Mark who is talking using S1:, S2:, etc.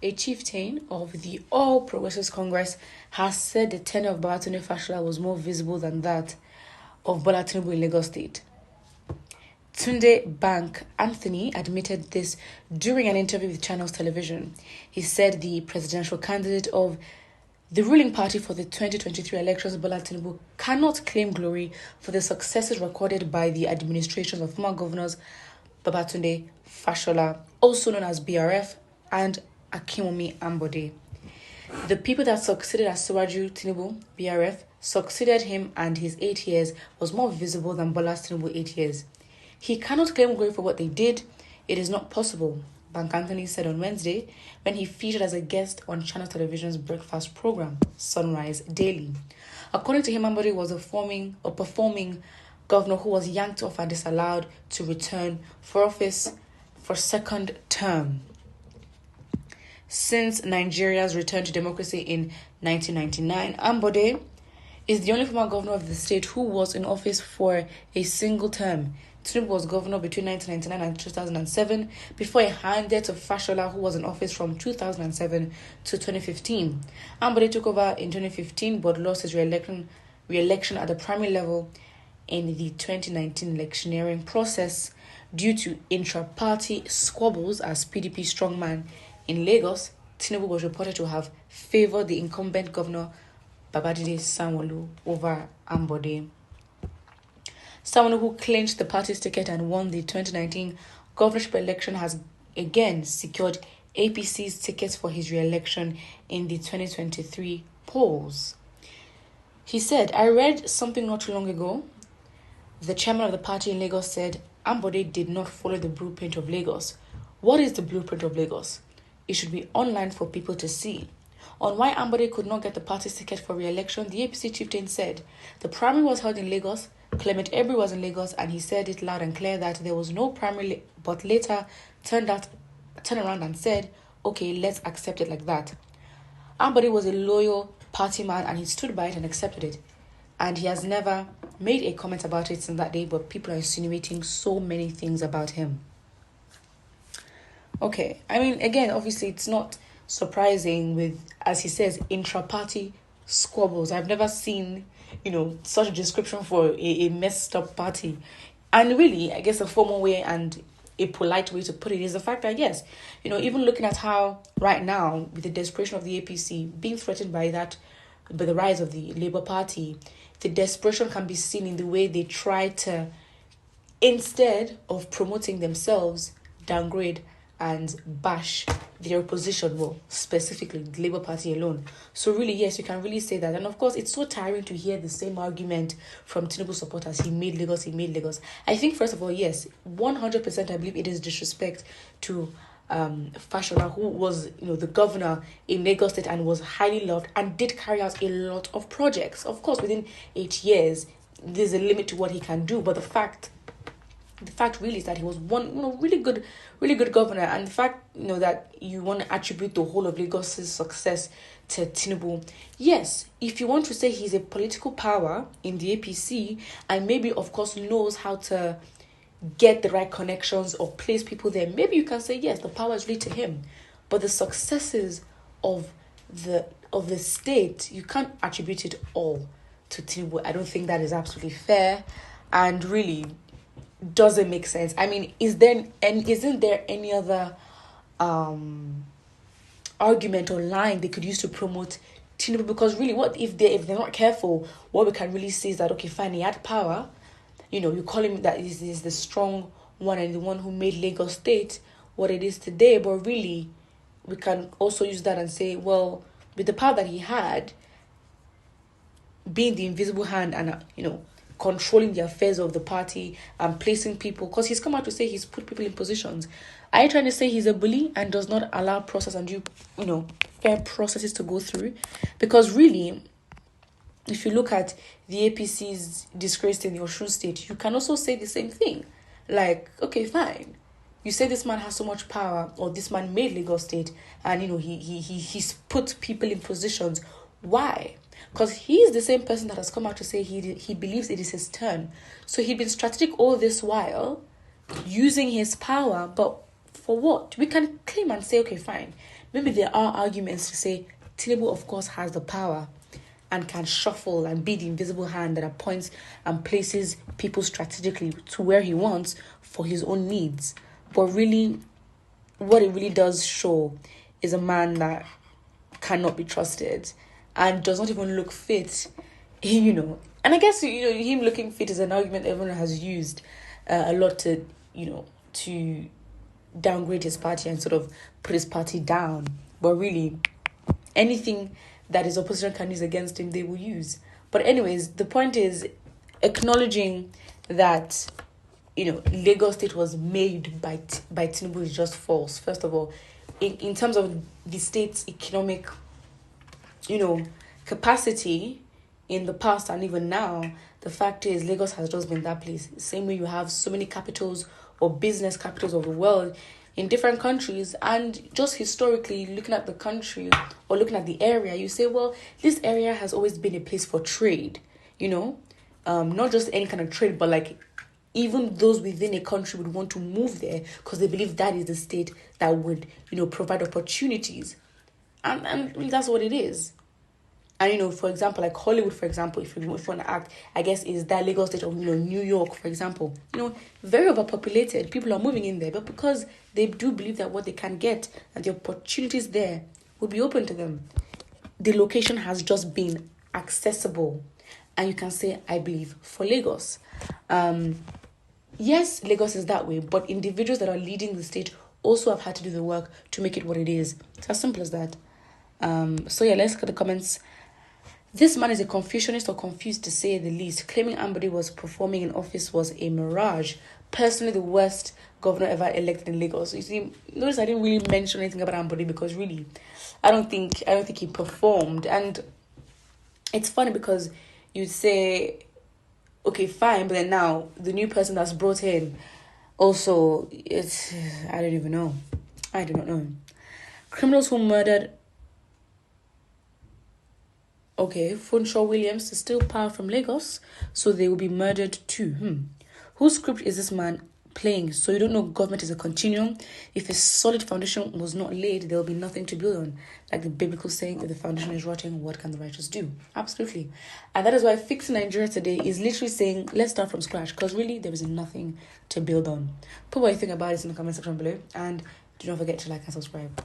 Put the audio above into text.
S1: A chieftain of the All Progressives Congress has said the tenure of Babatunde Fashola was more visible than that of Bola Tinubu in Lagos State. Tunde Bank Anthony admitted this during an interview with Channels Television. He said the presidential candidate of the ruling party for the 2023 elections, Bola Tinubu, cannot claim glory for the successes recorded by the administrations of former governors Babatunde Fashola, also known as BRF, and Akinwumi Ambode. The people that succeeded Asiwaju Tinubu, BRF, succeeded him, and his 8 years was more visible than Bola Tinubu 8 years. He cannot claim glory for what they did. It is not possible, Bank Anthony said on Wednesday when he featured as a guest on Channel Television's breakfast program, Sunrise Daily. According to him, Ambode was a performing governor who was yanked off and disallowed to return for office for second term. Since Nigeria's return to democracy in 1999, Ambode is the only former governor of the state who was in office for a single term. Tinubu was governor between 1999 and 2007 before he handed to Fashola, who was in office from 2007 to 2015. Ambode took over in 2015 but lost his re-election at the primary level in the 2019 electioneering process due to intra-party squabbles. As PDP strongman in Lagos, Tinubu was reported to have favoured the incumbent governor Babajide Sanwo-Olu over Ambode. Someone who clinched the party's ticket and won the 2019 governorship election has again secured APC's tickets for his re-election in the 2023 polls. He said, "I read something not too long ago. The chairman of the party in Lagos said Ambode did not follow the blueprint of Lagos. What is the blueprint of Lagos? It should be online for people to see." On why Ambode could not get the party's ticket for re-election, the APC chieftain said the primary was held in Lagos, Clement Ebri was in Lagos, and he said it loud and clear that there was no primary, but later turned around and said, okay, let's accept it like that. Ambode was a loyal party man and he stood by it and accepted it. And he has never made a comment about it since that day, but people are insinuating so many things about him. Okay, I mean, again, obviously it's not surprising with, as he says, intra-party squabbles. I've never seen, such a description for a messed up party. And really, I guess a formal way and a polite way to put it is the fact that, yes, even looking at how right now, with the desperation of the APC being threatened by the rise of the Labour Party, the desperation can be seen in the way they try to, instead of promoting themselves, downgrade and bash their opposition, well, specifically the Labour Party alone. So really, yes, you can really say that. And of course, it's so tiring to hear the same argument from Tinubu supporters. He made Lagos. I think, first of all, yes, 100% I believe it is disrespect to Fashola, who was, the governor in Lagos State and was highly loved and did carry out a lot of projects. Of course, within 8 years, there's a limit to what he can do. But the fact really is that he was one, really good governor, and the fact, that you want to attribute the whole of Lagos's success to Tinubu. Yes, if you want to say he's a political power in the APC and maybe, of course, knows how to get the right connections or place people there, maybe you can say, yes, the power is really to him. But the successes of the state, you can't attribute it all to Tinubu. I don't think that is absolutely fair and really doesn't make sense. I mean, isn't there any other argument or line they could use to promote Tinubu? Because really, what if they're not careful, what we can really say is that, okay, fine, he had power, you call him that is the strong one and the one who made Lagos State what it is today, but really we can also use that and say, well, with the power that he had, being the invisible hand and controlling the affairs of the party and placing people, because he's come out to say he's put people in positions. Are you trying to say he's a bully and does not allow process and fair processes to go through? Because really, if you look at the APC's disgrace in the Osun State, you can also say the same thing. Like, okay, fine. You say this man has so much power, or this man made Lagos State, and he's put people in positions. Why? Because he's the same person that has come out to say he believes it is his turn. So he'd been strategic all this while, using his power, but for what? We can claim and say, okay, fine. maybe there are arguments to say Tinubu, of course, has the power and can shuffle and be the invisible hand that appoints and places people strategically to where he wants for his own needs. But really, what it really does show is a man that cannot be trusted and does not even look fit, And I guess, him looking fit is an argument everyone has used a lot to, to downgrade his party and sort of put his party down. But really, anything that his opposition can use against him, they will use. But anyways, the point is acknowledging that, Lagos State was made by Tinubu is just false. First of all, in terms of the state's economic, capacity in the past and even now, the fact is Lagos has just been that place. Same way you have so many capitals or business capitals of the world in different countries, and just historically looking at the country or looking at the area, you say, well, this area has always been a place for trade, not just any kind of trade, but like even those within a country would want to move there because they believe that is the state that would, provide opportunities. And that's what it is. And, for example, like Hollywood, for example, if you want to act, I guess, is that Lagos State of, New York, for example, very overpopulated. People are moving in there, but because they do believe that what they can get and the opportunities there will be open to them, the location has just been accessible. And you can say, I believe, for Lagos. Yes, Lagos is that way, but individuals that are leading the state also have had to do the work to make it what it is. It's as simple as that. Let's look at the comments. This man is a Confucianist or confused to say the least. Claiming Ambode was performing in office was a mirage. Personally, the worst governor ever elected in Lagos. You see, notice I didn't really mention anything about Ambode because really, I don't think he performed. And it's funny because you'd say, okay, fine, but then now the new person that's brought in, also, I don't even know. I do not know. Criminals who murdered. Okay, Funshaw Williams is still power from Lagos, so they will be murdered too. Whose script is this man playing? So you don't know government is a continuum. If a solid foundation was not laid, there will be nothing to build on. Like the biblical saying, if the foundation is rotten, what can the righteous do? Absolutely. And that is why Fixing Nigeria today is literally saying, let's start from scratch, because really there is nothing to build on. Put what you think about it in the comment section below, and do not forget to like and subscribe.